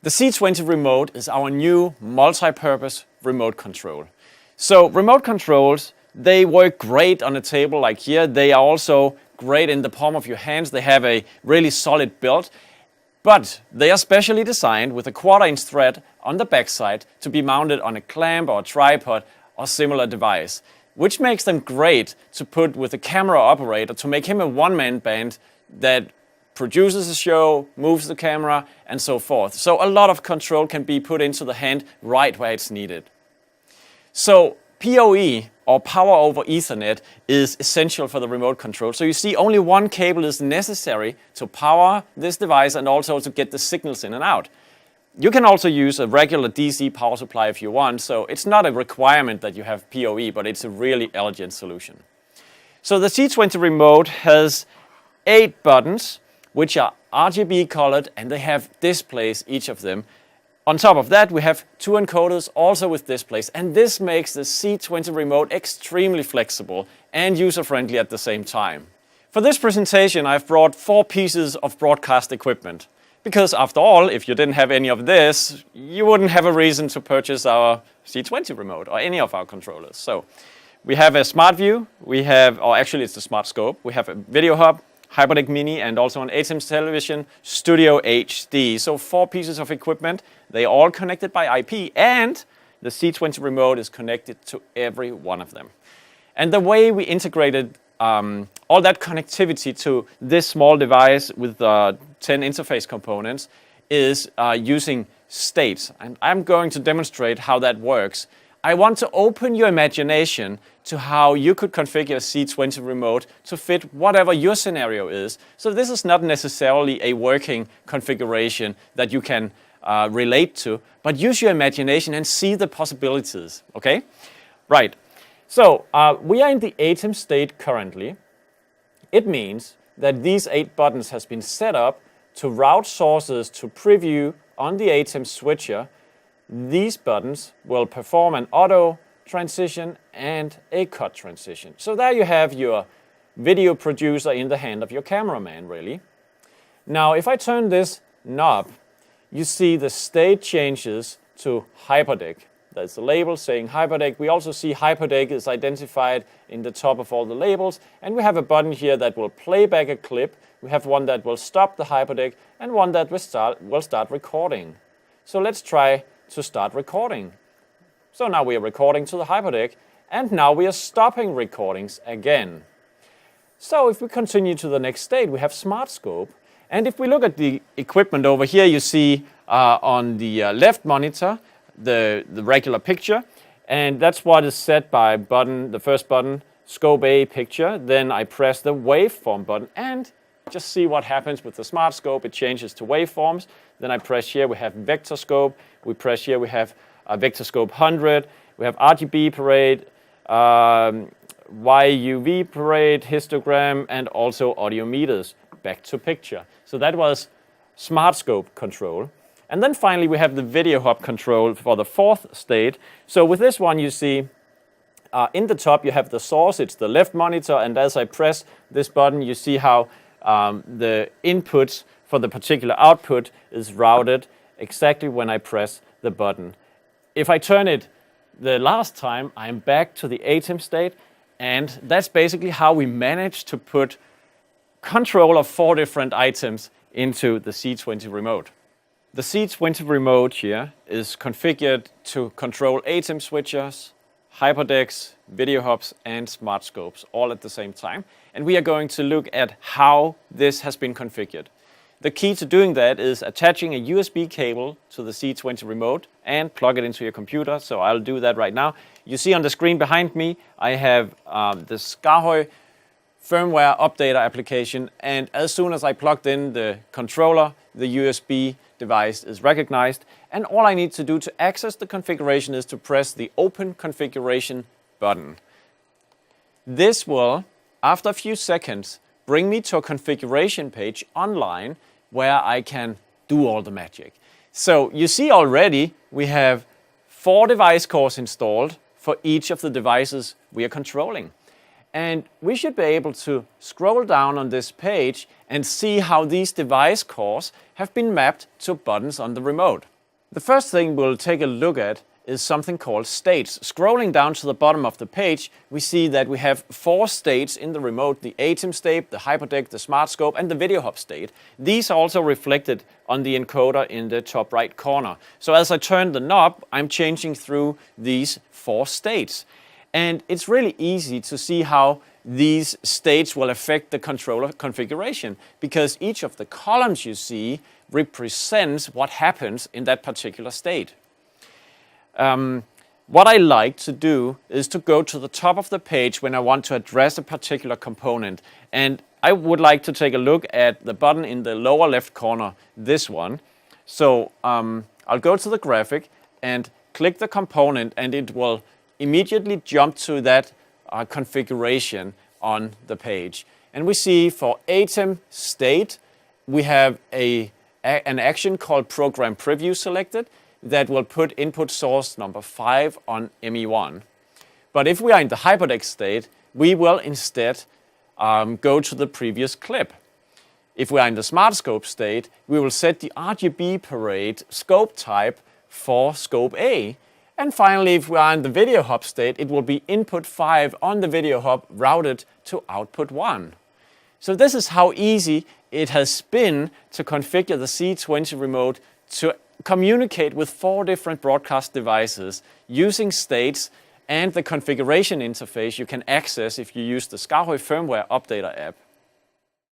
The C20 Remote is our new multi-purpose remote control. So remote controls, they work great on a table like here. They are also great in the palm of your hands. They have a really solid build, but they are specially designed with a 1/4" thread on the backside to be mounted on a clamp or a tripod or similar device, which makes them great to put with a camera operator to make him a one-man band that produces a show, moves the camera, and so forth. So a lot of control can be put into the hand right where it's needed. So PoE, or Power over Ethernet, is essential for the remote control. So you see only one cable is necessary to power this device and also to get the signals in and out. You can also use a regular DC power supply if you want, so it's not a requirement that you have PoE, but it's a really elegant solution. So the C20 Remote has 8 buttons, which are RGB colored, and they have displays, each of them. On top of that, we have 2 encoders also with displays, and this makes the C20 Remote extremely flexible and user-friendly at the same time. For this presentation, I've brought 4 pieces of broadcast equipment. Because after all, if you didn't have any of this, you wouldn't have a reason to purchase our C20 Remote or any of our controllers. So we have a Smart View, or actually it's the SmartScope, we have a VideoHub, HyperDeck Mini, and also an ATEM Television Studio HD. So 4 pieces of equipment. They are all connected by IP, and the C20 Remote is connected to every one of them. And the way we integrated all that connectivity to this small device with 10 interface components is using states. And I'm going to demonstrate how that works. I want to open your imagination to how you could configure a C20 Remote to fit whatever your scenario is. So this is not necessarily a working configuration that you can relate to, but use your imagination and see the possibilities, okay? Right, so we are in the ATEM state currently. It means that these 8 buttons has been set up to route sources to preview on the ATEM switcher. These buttons will perform an auto transition and a cut transition. So there you have your video producer in the hand of your cameraman, really. Now, if I turn this knob, you see the state changes to HyperDeck. That's the label saying HyperDeck. We also see HyperDeck is identified in the top of all the labels. And we have a button here that will play back a clip. We have one that will stop the HyperDeck and one that will start recording. So let's try to start recording. So now we are recording to the HyperDeck, and now we are stopping recordings again. So if we continue to the next state, we have SmartScope. And if we look at the equipment over here, you see on the left monitor the regular picture, and that's what is set by the first button, Scope A picture. Then I press the waveform button and just see what happens with the SmartScope. It changes to waveforms. Then I press here, we have Vector Scope. We press here, we have Vector Scope 100. We have RGB parade, YUV parade, histogram, and also audio meters. Back to picture. So that was SmartScope control. And then finally, we have the VideoHub control for the 4th state. So with this one, you see in the top, you have the source. It's the left monitor. And as I press this button, you see how the input for the particular output is routed exactly when I press the button. If I turn it the last time, I'm back to the ATEM state. And that's basically how we managed to put control of 4 different items into the C20 Remote. The C20 Remote here is configured to control ATEM switchers, HyperDecks, VideoHubs, and SmartScopes all at the same time. And we are going to look at how this has been configured. The key to doing that is attaching a USB cable to the C20 Remote and plug it into your computer. So I'll do that right now. You see on the screen behind me, I have the SKAARHOJ firmware updater application, and as soon as I plugged in the controller, the USB device is recognized, and all I need to do to access the configuration is to press the Open Configuration button. This will, after a few seconds, bring me to a configuration page online where I can do all the magic. So you see already we have 4 device cores installed for each of the devices we are controlling. And we should be able to scroll down on this page and see how these device cores have been mapped to buttons on the remote. The first thing we'll take a look at is something called states. Scrolling down to the bottom of the page, we see that we have 4 states in the remote: the ATEM state, the HyperDeck, the SmartScope, and the VideoHub state. These are also reflected on the encoder in the top right corner. So as I turn the knob, I'm changing through these 4 states. And it's really easy to see how these states will affect the controller configuration, because each of the columns you see represents what happens in that particular state. What I like to do is to go to the top of the page when I want to address a particular component. And I would like to take a look at the button in the lower left corner, this one. So I'll go to the graphic and click the component, and it will immediately jump to that configuration on the page. And we see for ATEM state, we have an action called Program Preview selected that will put input source number 5 on ME1. But if we are in the HyperDeck state, we will instead go to the previous clip. If we are in the SmartScope state, we will set the RGB parade scope type for scope A. And finally, if we are in the VideoHub state, it will be input 5 on the VideoHub routed to output 1. So this is how easy it has been to configure the C20 Remote to communicate with 4 different broadcast devices using states and the configuration interface you can access if you use the SKAARHOJ firmware updater app.